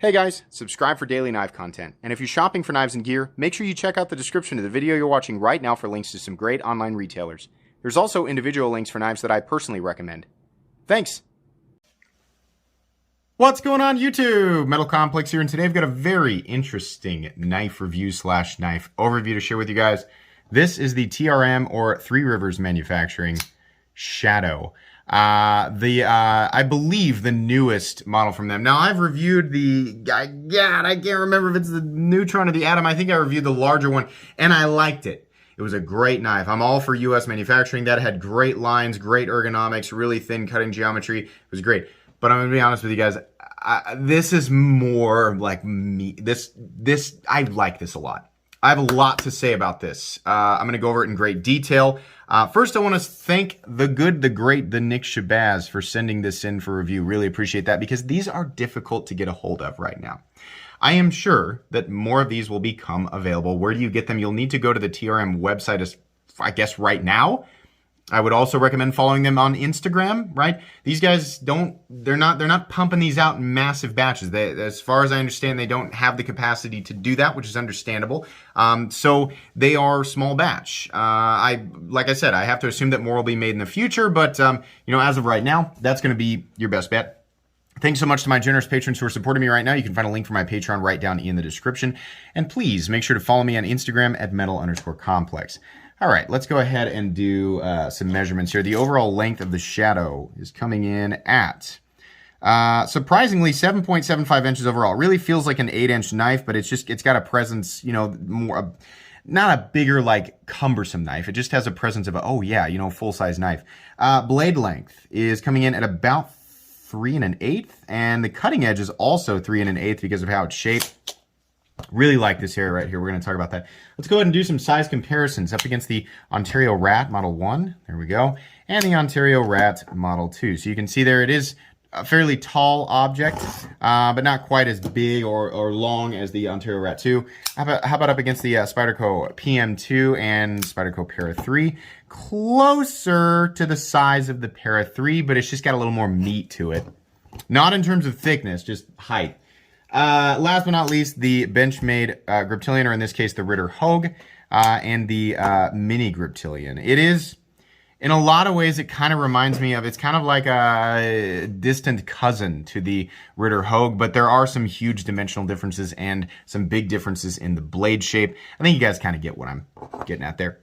Hey guys, subscribe for daily knife content. And if you're shopping for knives and gear, make sure you check out the description of the video you're watching right now for links to some great online retailers. There's also individual links for knives that I personally recommend. Thanks! What's going on YouTube? Metal Complex here, and today I've got a very interesting knife review slash knife overview to share with you guys. This is the TRM or Three Rivers Manufacturing Shadow. I believe the newest model from them. Now I've reviewed I can't remember if it's the Neutron or the Atom. I think I reviewed the larger one and I liked it. It was a great knife. I'm all for US manufacturing. That had great lines, great ergonomics, really thin cutting geometry. It was great. But I'm gonna be honest with you guys, this is more like me. I like this a lot. I have a lot to say about this. I'm going to go over it in great detail. First, I want to thank the good, the great, the Nick Shabazz for sending this in for review. Really appreciate that because these are difficult to get a hold of right now. I am sure that more of these will become available. Where do you get them? You'll need to go to the TRM website, I guess, right now. I would also recommend following them on Instagram, right? These guys they're not pumping these out in massive batches. As far as I understand, they don't have the capacity to do that, which is understandable. So they are small batch. Like I said, I have to assume that more will be made in the future, but as of right now, that's going to be your best bet. Thanks so much to my generous patrons who are supporting me right now. You can find a link for my Patreon right down in the description. And please make sure to follow me on Instagram at metal_complex. All right, let's go ahead and do some measurements here. The overall length of the Shadow is coming in at, surprisingly, 7.75 inches overall. It really feels like an 8-inch knife, but it's got a presence, more, not a bigger, like, cumbersome knife. It just has a presence of full-size knife. Blade length is coming in at about 3 1/8, and the cutting edge is also 3 1/8 because of how it's shaped. Really like this area right here. We're going to talk about that. Let's go ahead and do some size comparisons up against the Ontario Rat Model 1. There we go. And the Ontario Rat Model 2. So you can see there it is a fairly tall object, but not quite as big or long as the Ontario Rat 2. How about up against the Spyderco PM2 and Spyderco Para 3? Closer to the size of the Para 3, but it's just got a little more meat to it. Not in terms of thickness, just height. Last but not least, the Benchmade Griptilian, or in this case, the Ritter Hogue, and the Mini Griptilian. It is, in a lot of ways, it kind of reminds me of, it's kind of like a distant cousin to the Ritter Hogue, but there are some huge dimensional differences and some big differences in the blade shape. I think you guys kind of get what I'm getting at there.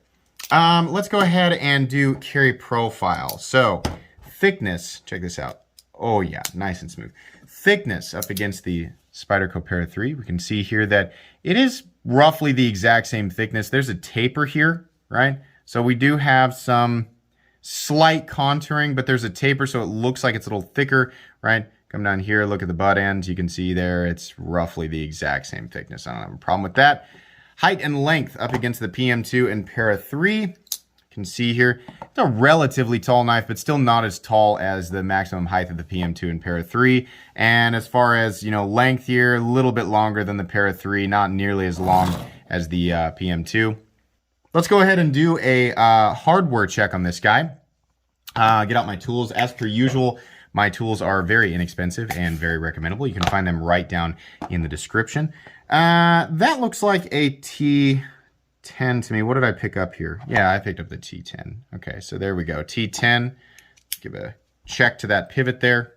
Let's go ahead and do carry profile. So, thickness, check this out. Oh yeah, nice and smooth. Thickness up against the Spyderco Para 3. We can see here that it is roughly the exact same thickness. There's a taper here, right? So we do have some slight contouring, but there's a taper, so it looks like it's a little thicker, right? Come down here, look at the butt ends. You can see there it's roughly the exact same thickness. I don't have a problem with that. Height and length up against the PM2 and Para 3. Can see here, it's a relatively tall knife, but still not as tall as the maximum height of the PM2 and Para 3. And as far as, length here, a little bit longer than the Para 3, not nearly as long as the PM2. Let's go ahead and do a hardware check on this guy. Get out my tools. As per usual, my tools are very inexpensive and very recommendable. You can find them right down in the description. That looks like a T10 to me. What did I pick up here? Yeah, I picked up the T10. Okay, so there we go. T10. Give a check to that pivot there.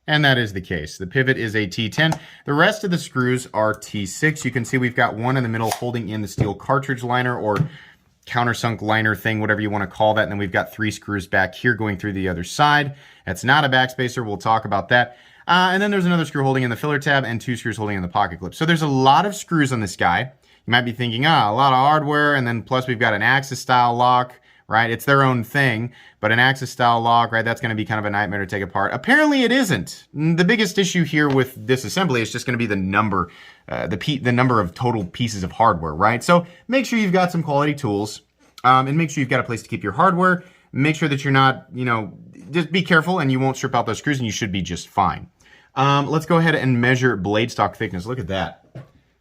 And that is the case. The pivot is a T10. The rest of the screws are T6. You can see we've got one in the middle holding in the steel cartridge liner or countersunk liner thing, whatever you want to call that. And then we've got 3 screws back here going through the other side. That's not a backspacer. We'll talk about that. And then there's another screw holding in the filler tab and 2 screws holding in the pocket clip. So there's a lot of screws on this guy. You might be thinking, a lot of hardware, and then plus we've got an Axis style lock, right? It's their own thing, but an Axis style lock, right? That's going to be kind of a nightmare to take apart. Apparently it isn't. The biggest issue here with this assembly is just going to be the number, the number of total pieces of hardware, right? So make sure you've got some quality tools, and make sure you've got a place to keep your hardware. Make sure that you're not, just be careful and you won't strip out those screws and you should be just fine. Let's go ahead and measure blade stock thickness. Look at that.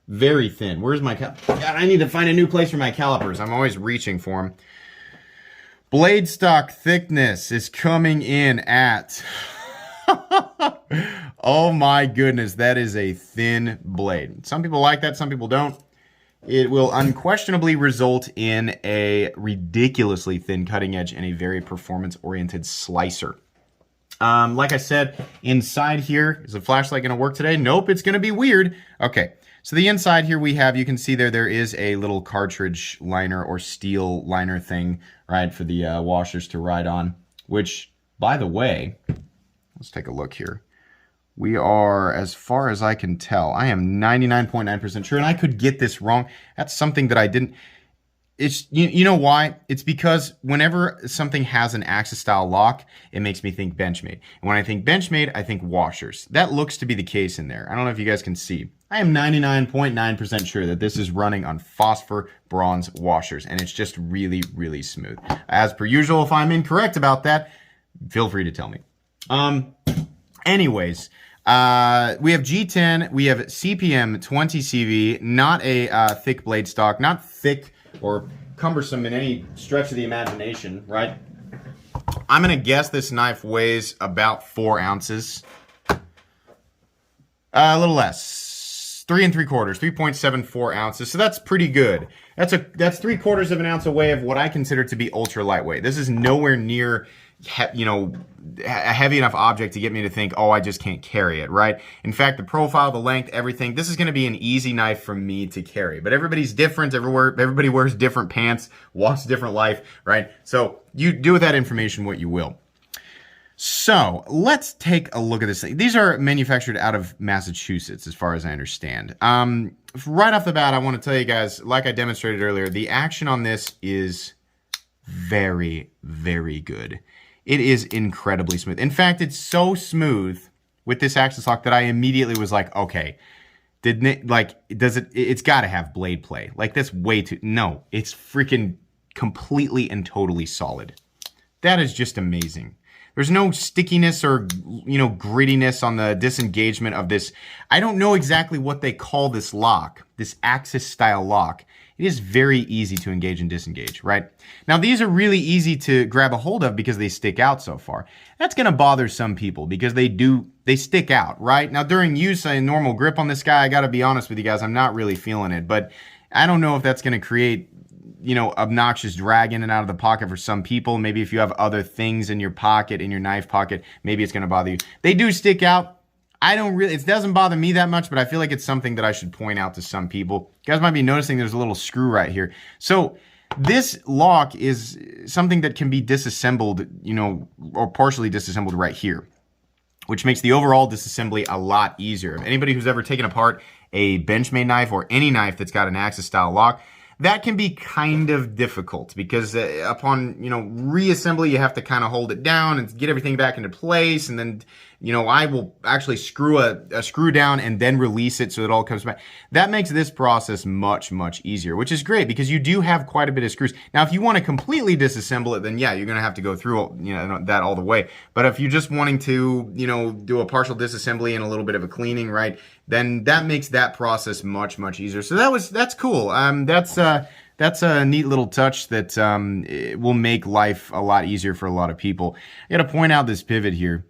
Very thin. Where's my God, I need to find a new place for my calipers. I'm always reaching for them. Blade stock thickness is coming in at Oh my goodness, that is a thin blade. Some people like that, some people don't. It will unquestionably result in a ridiculously thin cutting edge and a very performance-oriented slicer. Like I said, inside here, is the flashlight going to work today? Nope, it's going to be weird. Okay, so the inside here we have, you can see there is a little cartridge liner or steel liner thing, right, for the washers to ride on, which, by the way, let's take a look here. We are, as far as I can tell, I am 99.9% sure, and I could get this wrong. That's something that I didn't. It's you know why? It's because whenever something has an Axis style lock, it makes me think Benchmade. And when I think Benchmade, I think washers. That looks to be the case in there. I don't know if you guys can see. I am 99.9% sure that this is running on phosphor bronze washers, and it's just really, really smooth. As per usual, if I'm incorrect about that, feel free to tell me. Anyways, we have G10, we have CPM 20 CV, not a thick blade stock, not thick or cumbersome in any stretch of the imagination, right? I'm going to guess this knife weighs about 4 ounces. A little less, 3 3/4, 3.74 ounces. So that's pretty good. That's 3/4 of an ounce away of what I consider to be ultra lightweight. This is nowhere near, a heavy enough object to get me to think, oh, I just can't carry it, right? In fact, the profile, the length, everything, this is going to be an easy knife for me to carry. But everybody's different. Everybody wears different pants, walks a different life, right? So you do with that information what you will. So let's take a look at this thing. These are manufactured out of Massachusetts, as far as I understand. Right off the bat, I want to tell you guys, like I demonstrated earlier, the action on this is very, very good. It is incredibly smooth. In fact, it's so smooth with this Axis lock that I immediately was like, okay, it's got to have blade play. Like, that's way too, no, it's freaking completely and totally solid. That is just amazing. There's no stickiness or, grittiness on the disengagement of this. I don't know exactly what they call this lock, this Axis style lock. It is very easy to engage and disengage, right? Now, these are really easy to grab a hold of because they stick out so far. That's going to bother some people because they stick out, right? Now, during use, a normal grip on this guy, I got to be honest with you guys, I'm not really feeling it. But I don't know if that's going to create, obnoxious drag in and out of the pocket for some people. Maybe if you have other things in your pocket, in your knife pocket, maybe it's going to bother you. They do stick out. It doesn't bother me that much, but I feel like it's something that I should point out to some people. You guys might be noticing there's a little screw right here. So this lock is something that can be disassembled, or partially disassembled right here, which makes the overall disassembly a lot easier. If anybody who's ever taken apart a Benchmade knife or any knife that's got an Axis style lock, that can be kind of difficult because upon, reassembly, you have to kind of hold it down and get everything back into place. And then, I will actually screw a screw down and then release it so it all comes back. That makes this process much, much easier, which is great because you do have quite a bit of screws. Now, if you want to completely disassemble it, then yeah, you're going to have to go through, that all the way. But if you're just wanting to, do a partial disassembly and a little bit of a cleaning, right, then that makes that process much, much easier. So that's cool. That's a neat little touch that it will make life a lot easier for a lot of people. I got to point out this pivot here.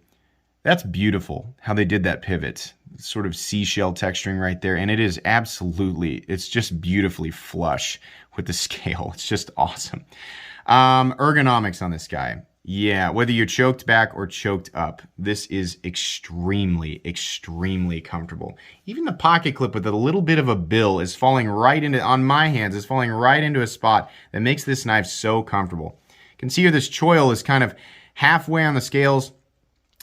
That's beautiful how they did that pivot. Sort of seashell texturing right there. And it is it's just beautifully flush with the scale. It's just awesome. Ergonomics on this guy. Yeah, whether you're choked back or choked up, this is extremely, extremely comfortable. Even the pocket clip with a little bit of a bill is falling right into, on my hands, is falling right into a spot that makes this knife so comfortable. You can see here this choil is kind of halfway on the scales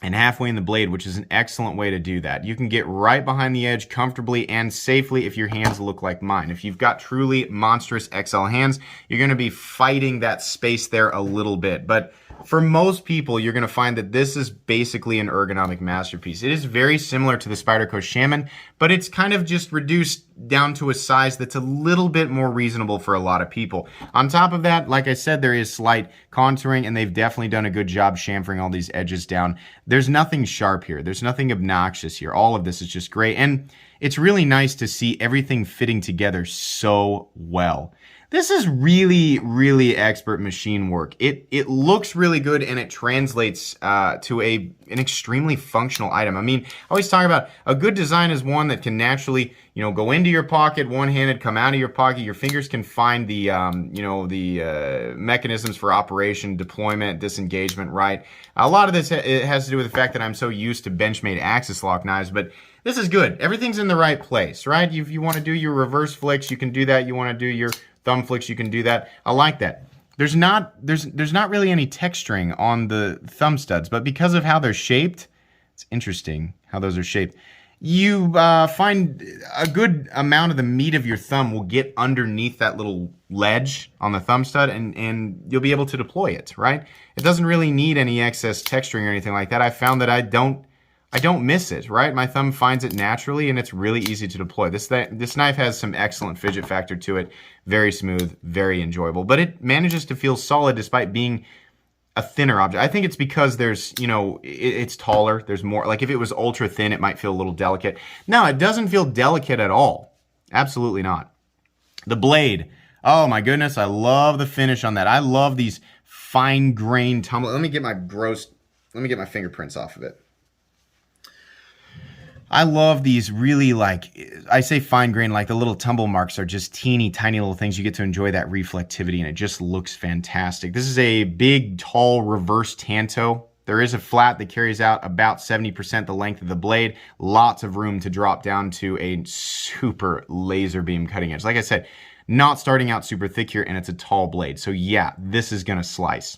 and halfway in the blade, which is an excellent way to do that. You can get right behind the edge comfortably and safely if your hands look like mine. If you've got truly monstrous XL hands, you're going to be fighting that space there a little bit. But for most people, you're going to find that this is basically an ergonomic masterpiece. It is very similar to the Spyderco Shaman, but it's kind of just reduced down to a size that's a little bit more reasonable for a lot of people. On top of that, like I said, there is slight contouring, and they've definitely done a good job chamfering all these edges down. There's nothing sharp here. There's nothing obnoxious here. All of this is just great, and it's really nice to see everything fitting together so well. This is really, really expert machine work. It looks really good and it translates to an extremely functional item. I mean, I always talk about a good design is one that can naturally, go into your pocket one-handed, come out of your pocket. Your fingers can find the, mechanisms for operation, deployment, disengagement, right? A lot of this it has to do with the fact that I'm so used to Benchmade axis lock knives, but this is good. Everything's in the right place, right? If you want to do your reverse flicks, you can do that. You want to do your thumb flicks, you can do that. I like that. There's not really any texturing on the thumb studs, but because of how they're shaped, it's interesting how those are shaped. You find a good amount of the meat of your thumb will get underneath that little ledge on the thumb stud, and you'll be able to deploy it, right? It doesn't really need any excess texturing or anything like that. I found that I don't miss it, right? My thumb finds it naturally, and it's really easy to deploy. This knife has some excellent fidget factor to it. Very smooth, very enjoyable. But it manages to feel solid despite being a thinner object. I think it's because there's, it's taller. There's more. Like if it was ultra thin, it might feel a little delicate. No, it doesn't feel delicate at all. Absolutely not. The blade. Oh my goodness, I love the finish on that. I love these fine-grained tumble. Let me get my fingerprints off of it. I love these really, I say fine grain, like the little tumble marks are just teeny tiny little things. You get to enjoy that reflectivity and it just looks fantastic. This is a big, tall reverse tanto. There is a flat that carries out about 70% the length of the blade. Lots of room to drop down to a super laser beam cutting edge. Like I said, not starting out super thick here, and it's a tall blade. So yeah, this is gonna slice.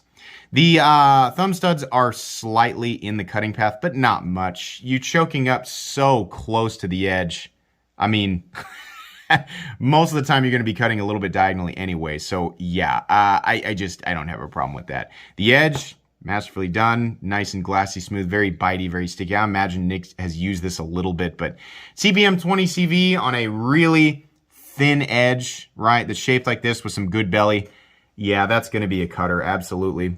The thumb studs are slightly in the cutting path, but not much. You're choking up so close to the edge. I mean, most of the time you're going to be cutting a little bit diagonally anyway. So yeah, I don't have a problem with that. The edge, masterfully done, nice and glassy smooth, very bitey, very sticky. I imagine Nick has used this a little bit, but CBM 20 CV on a really thin edge, right? That's shaped like this with some good belly. Yeah, that's going to be a cutter, absolutely.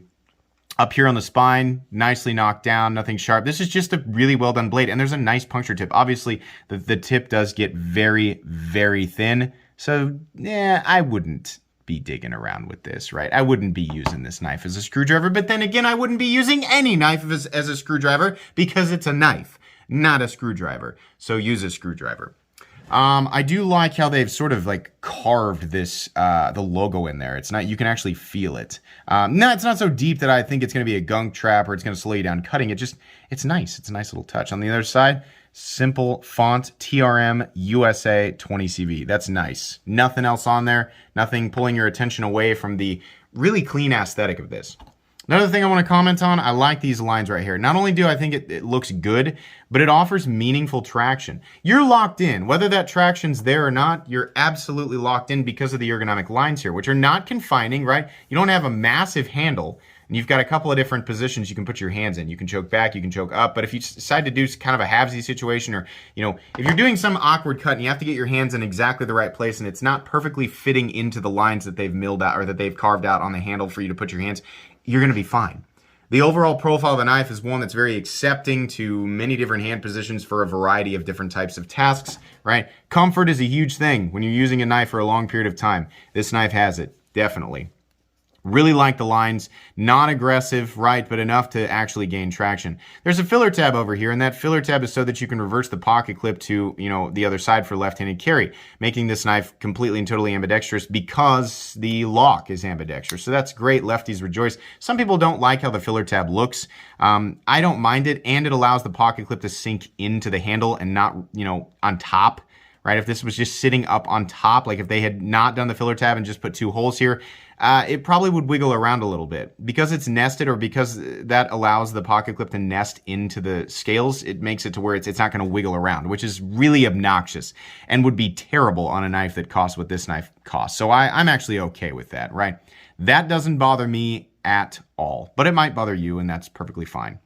Up here on the spine, nicely knocked down, nothing sharp. This is just a really well done blade, and there's a nice puncture tip. Obviously, the tip does get very, very thin, so yeah, I wouldn't be digging around with this, right? I wouldn't be using this knife as a screwdriver, but then again, I wouldn't be using any knife as a screwdriver because it's a knife, not a screwdriver. So use a screwdriver. I do like how they've sort of carved this, the logo in there. It's not, you can actually feel it. No, it's not so deep that I think it's going to be a gunk trap or it's going to slow you down cutting. It's nice. It's a nice little touch. On the other side, simple font, TRM USA 20 CV. That's nice. Nothing else on there. Nothing pulling your attention away from the really clean aesthetic of this. Another thing I want to comment on, I like these lines right here. Not only do I think it looks good, but it offers meaningful traction. You're locked in. Whether that traction's there or not, you're absolutely locked in because of the ergonomic lines here, which are not confining, right? You don't have a massive handle, and you've got a couple of different positions you can put your hands in. You can choke back, you can choke up, but if you decide to do kind of a halvesy situation, or if you're doing some awkward cut and you have to get your hands in exactly the right place and it's not perfectly fitting into the lines that they've milled out or that they've carved out on the handle for you to put your hands, you're going to be fine. The overall profile of the knife is one that's very accepting to many different hand positions for a variety of different types of tasks, right? Comfort is a huge thing when you're using a knife for a long period of time. This knife has it, definitely. Really like the lines, not aggressive, right, but enough to actually gain traction. There's a filler tab over here, and that filler tab is so that you can reverse the pocket clip to, the other side for left-handed carry, making this knife completely and totally ambidextrous because the lock is ambidextrous. So that's great. Lefties rejoice. Some people don't like how the filler tab looks. I don't mind it, and it allows the pocket clip to sink into the handle and not, on top. Right? If this was just sitting up on top, like if they had not done the filler tab and just put two holes here, it probably would wiggle around a little bit. Because it's nested, or because that allows the pocket clip to nest into the scales, it makes it to where it's not going to wiggle around, which is really obnoxious and would be terrible on a knife that costs what this knife costs. So I'm actually okay with that, right? That doesn't bother me at all, but it might bother you, and that's perfectly fine.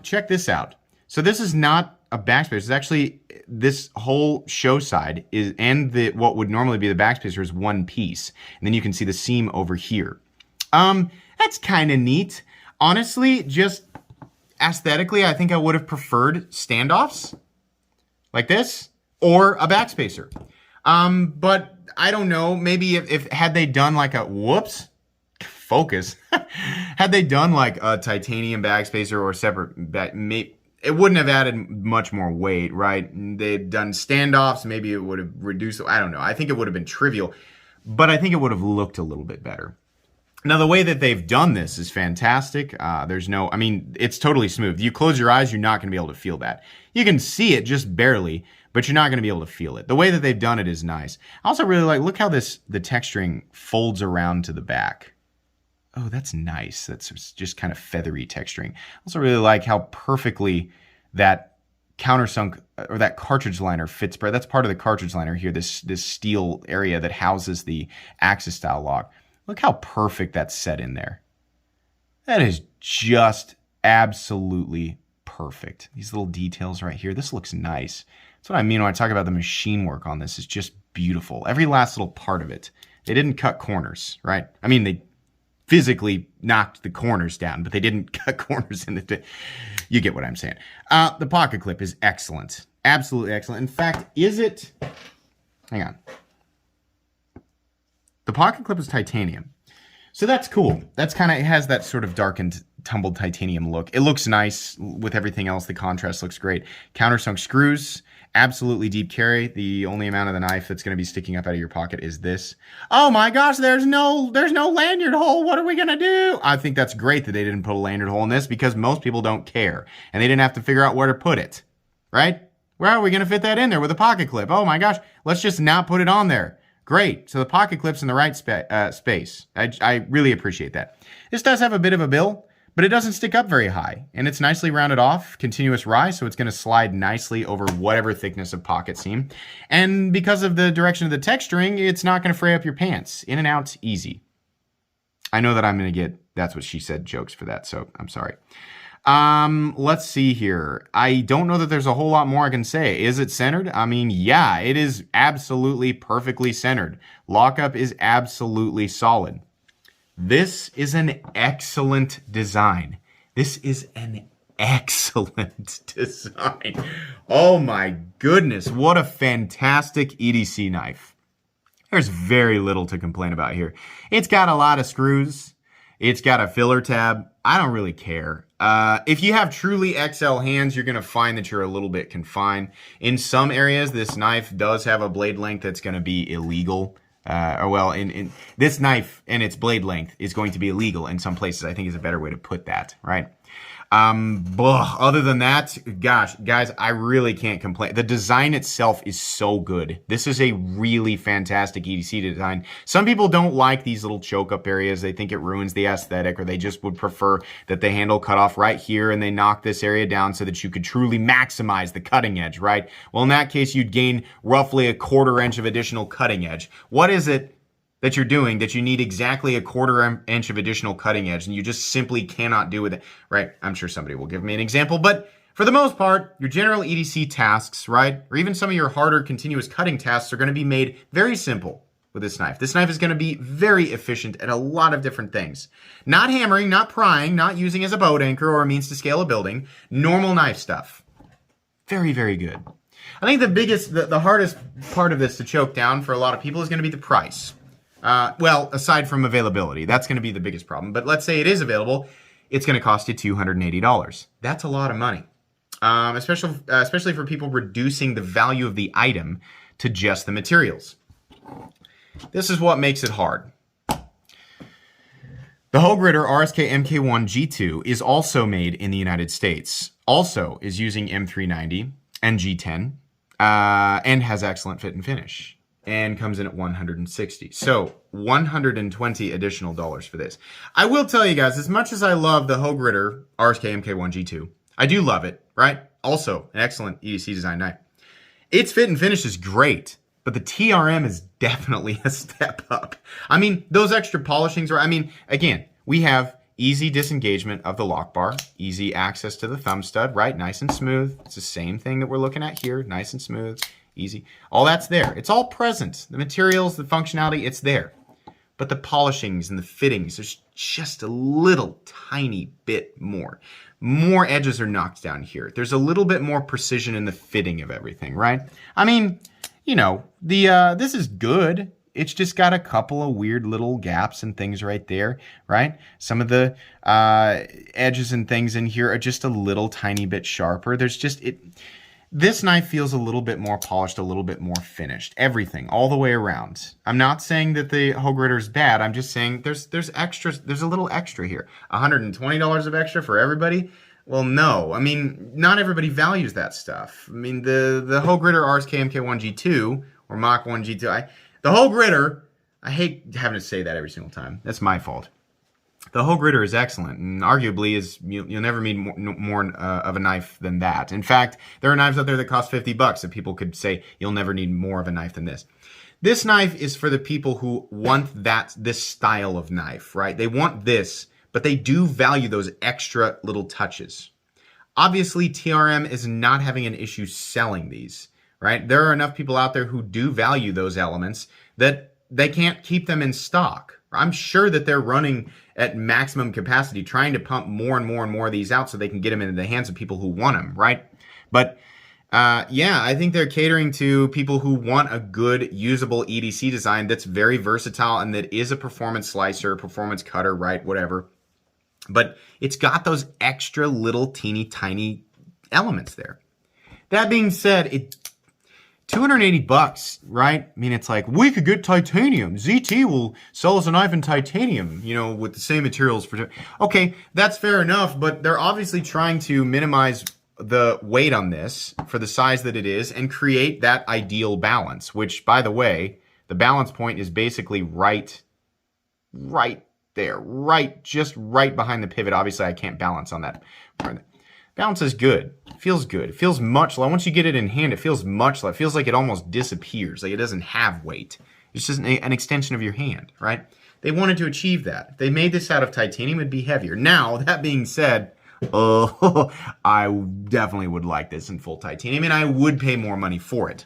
Check this out. So this is not a backspacer. It's actually, this whole show side is, and what would normally be the backspacer is one piece. And then you can see the seam over here. That's kind of neat. Honestly, just aesthetically, I think I would have preferred standoffs like this or a backspacer. But I don't know, maybe if had they done like a, whoops, focus, had they done like a titanium backspacer or separate back, it wouldn't have added much more weight, right? They'd done standoffs, maybe it would have reduced, I don't know. I think it would have been trivial, but I think it would have looked a little bit better. Now, the way that they've done this is fantastic. I mean, it's totally smooth. You close your eyes, you're not going to be able to feel that. You can see it just barely, but you're not going to be able to feel it. The way that they've done it is nice. I also really like, look how the texturing folds around to the back. Oh, that's nice. That's just kind of feathery texturing. I also really like how perfectly that countersunk or that cartridge liner fits. That's part of the cartridge liner here, this steel area that houses the Axis style lock. Look how perfect that's set in there. That is just absolutely perfect. These little details right here. This looks nice. That's what I mean when I talk about the machine work on this. It's just beautiful. Every last little part of it. They didn't cut corners, right? I mean, they physically knocked the corners down, but they didn't cut corners in the... You get what I'm saying. The pocket clip is excellent. Absolutely excellent. In fact, is it... Hang on. The pocket clip is titanium. So that's cool. That's kind of, it has that sort of darkened, tumbled titanium look. It looks nice with everything else. The contrast looks great. Countersunk screws, absolutely deep carry. The only amount of the knife that's going to be sticking up out of your pocket is this. Oh my gosh, there's no lanyard hole. What are we going to do? I think that's great that they didn't put a lanyard hole in this because most people don't care. And they didn't have to figure out where to put it, right? Where are we going to fit that in there with a pocket clip? Oh my gosh, let's just not put it on there. Great. So the pocket clip's in the right space. I really appreciate that. This does have a bit of a bill, but it doesn't stick up very high. And it's nicely rounded off, continuous rise, so it's going to slide nicely over whatever thickness of pocket seam. And because of the direction of the texturing, it's not going to fray up your pants. In and out, easy. I know that I'm going to get that's what she said jokes for that, so I'm sorry. Let's see here. I don't know that there's a whole lot more I can say. Is it centered? I mean, yeah, it is absolutely perfectly centered. Lockup is absolutely solid. This is an excellent design. This is an excellent design. Oh my goodness, what a fantastic EDC knife. There's very little to complain about here. It's got a lot of screws. It's got a filler tab. I don't really care. If you have truly XL hands, you're going to find that you're a little bit confined. In some areas, this knife does have a blade length that's going to be illegal. In this knife and its blade length is going to be illegal in some places, I think is a better way to put that, right? Other than that, gosh, guys, I really can't complain. The design itself is so good. This is a really fantastic EDC design. Some people don't like these little choke up areas. They think it ruins the aesthetic, or they just would prefer that the handle cut off right here and they knock this area down so that you could truly maximize the cutting edge, right? Well, in that case, you'd gain roughly a 1/4 inch of additional cutting edge. What is it that you're doing that you need exactly a 1/4 inch of additional cutting edge and you just simply cannot do with it, right? I'm sure somebody will give me an example, but for the most part, your general EDC tasks, right? Or even some of your harder continuous cutting tasks are going to be made very simple with this knife. This knife is going to be very efficient at a lot of different things. Not hammering, not prying, not using as a boat anchor or a means to scale a building. Normal knife stuff. Very, very good. I think the hardest part of this to choke down for a lot of people is going to be the price. Well, aside from availability, that's going to be the biggest problem. But let's say it is available, it's going to cost you $280. That's a lot of money, especially for people reducing the value of the item to just the materials. This is what makes it hard. The Hogue Ritter RSK MK1 G2 is also made in the United States. Also is using M390 and G10, and has excellent fit and finish. And comes in at $160. So $120 additional dollars for this. I will tell you guys, as much as I love the Hogue Ritter RSK MK1 G2, I do love it, right? Also, an excellent EDC design knife. Its fit and finish is great, but the TRM is definitely a step up. I mean, those extra polishings are, again, we have easy disengagement of the lock bar, easy access to the thumb stud, right? Nice and smooth. It's the same thing that we're looking at here, nice and smooth. Easy. All that's there. It's all present. The materials, the functionality, it's there. But the polishings and the fittings, there's just a little tiny bit more. More edges are knocked down here. There's a little bit more precision in the fitting of everything, right? you know, the this is good. It's just got a couple of weird little gaps and things right there, right? Some of the edges and things in here are just a little tiny bit sharper. There's just it. This knife feels a little bit more polished, a little bit more finished. Everything, all the way around. I'm not saying that the Hogue Ritter is bad. I'm just saying there's extras. There's a little extra here. $120 of extra for everybody. Well, no. I mean, not everybody values that stuff. I mean, the Hogue Ritter RSK MK1G2 or Mach 1G2. The Hogue Ritter, I hate having to say that every single time. That's my fault. The Hogue Ritter is excellent, and arguably you'll never need more of a knife than that. In fact, there are knives out there that cost $50 that people could say you'll never need more of a knife than this. This knife is for the people who want this style of knife, right? They want this, but they do value those extra little touches. Obviously, TRM is not having an issue selling these, right? There are enough people out there who do value those elements that they can't keep them in stock. I'm sure that they're running at maximum capacity, trying to pump more and more and more of these out so they can get them into the hands of people who want them, right? But yeah, I think they're catering to people who want a good, usable EDC design that's very versatile and that is a performance slicer, performance cutter, right, whatever. But it's got those extra little teeny tiny elements there. That being said, $280, right? I mean, it's like, we could get titanium. ZT will sell us a knife in titanium, you know, with the same materials. Okay, that's fair enough, but they're obviously trying to minimize the weight on this for the size that it is and create that ideal balance, which, by the way, the balance point is basically right there, just right behind the pivot. Obviously, I can't balance on that. Balance is good. It feels good. It feels much like, once you get it in hand, it feels much like, it feels like it almost disappears. Like it doesn't have weight. It's just an extension of your hand, right? They wanted to achieve that. If they made this out of titanium, it'd be heavier. Now, that being said, I definitely would like this in full titanium, and I would pay more money for it.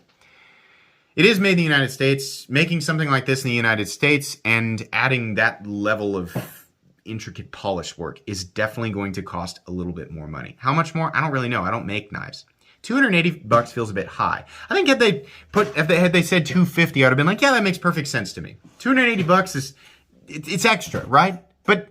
It is made in the United States. Making something like this in the United States and adding that level of intricate polish work is definitely going to cost a little bit more money. How much more? I don't really know. I don't make knives. $280 feels a bit high. I think had they said $250, I would have been like, yeah, that makes perfect sense to me. $280 is it's extra, right? But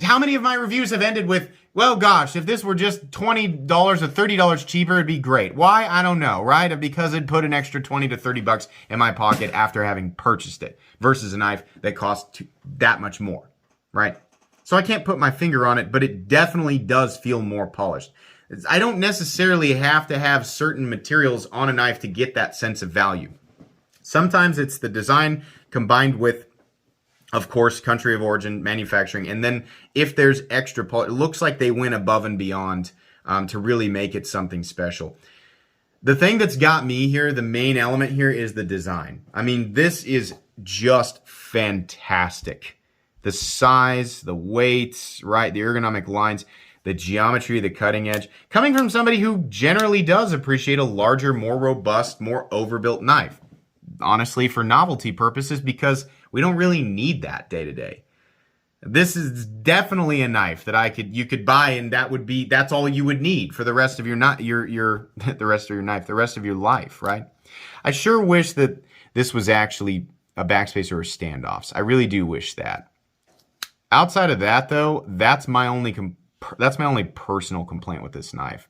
how many of my reviews have ended with, well, gosh, if this were just $20 or $30 cheaper, it'd be great. Why? I don't know, right? Because it'd put an extra $20 to $30 in my pocket after having purchased it versus a knife that costs that much more, right? So I can't put my finger on it, but it definitely does feel more polished. I don't necessarily have to have certain materials on a knife to get that sense of value. Sometimes it's the design combined with, of course, country of origin, manufacturing, and then if there's extra polish, it looks like they went above and beyond to really make it something special. The thing that's got me here, the main element here, is the design. I mean, this is just fantastic. The size, the weights, right? The ergonomic lines, the geometry, the cutting edge. Coming from somebody who generally does appreciate a larger, more robust, more overbuilt knife. Honestly, for novelty purposes, because we don't really need that day to day. This is definitely a knife that you could buy, and that's all you would need for the rest of your the rest of your life, right? I sure wish that this was actually a backspacer or standoffs. I really do wish that. Outside of that, though, that's my only personal complaint with this knife.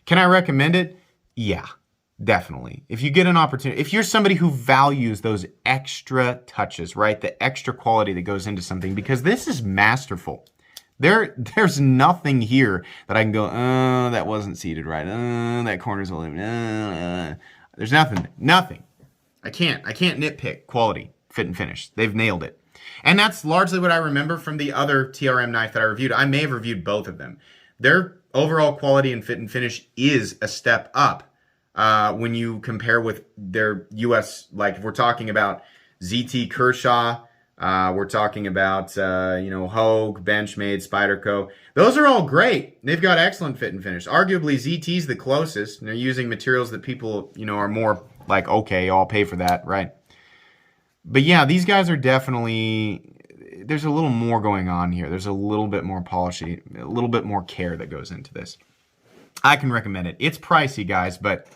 Can I recommend it? Yeah, definitely. If you get an opportunity, if you're somebody who values those extra touches, right, the extra quality that goes into something, because this is masterful. There's nothing here that I can go, that wasn't seated right. That corner's a little. There's nothing. I can't nitpick quality, fit and finish. They've nailed it. And that's largely what I remember from the other TRM knife that I reviewed. I may have reviewed both of them. Their overall quality and fit and finish is a step up when you compare with their US, like if we're talking about ZT Kershaw, we're talking about, Hogue, Benchmade, Spyderco. Those are all great. They've got excellent fit and finish. Arguably, ZT's the closest. And they're using materials that people, are more like, okay, I'll pay for that, right? But yeah, these guys are definitely, there's a little more going on here. There's a little bit more polishing, a little bit more care that goes into this. I can recommend it. It's pricey, guys, but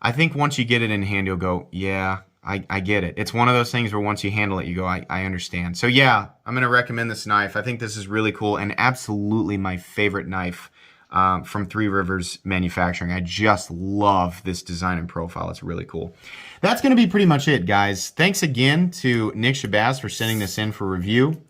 I think once you get it in hand, you'll go, yeah, I get it. It's one of those things where once you handle it, you go, I understand. So yeah, I'm going to recommend this knife. I think this is really cool and absolutely my favorite knife from Three Rivers Manufacturing. I just love this design and profile. It's really cool. That's going to be pretty much it, guys. Thanks again to Nick Shabazz for sending this in for review.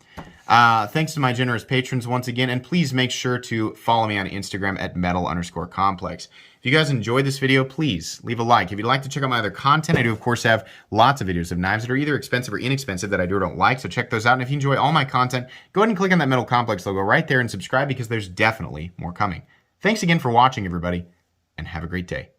Thanks to my generous patrons once again, and please make sure to follow me on Instagram at metal_complex. If you guys enjoyed this video, please leave a like. If you'd like to check out my other content, I do, of course, have lots of videos of knives that are either expensive or inexpensive that I do or don't like, so check those out. And if you enjoy all my content, go ahead and click on that Metal Complex logo right there and subscribe because there's definitely more coming. Thanks again for watching, everybody, and have a great day.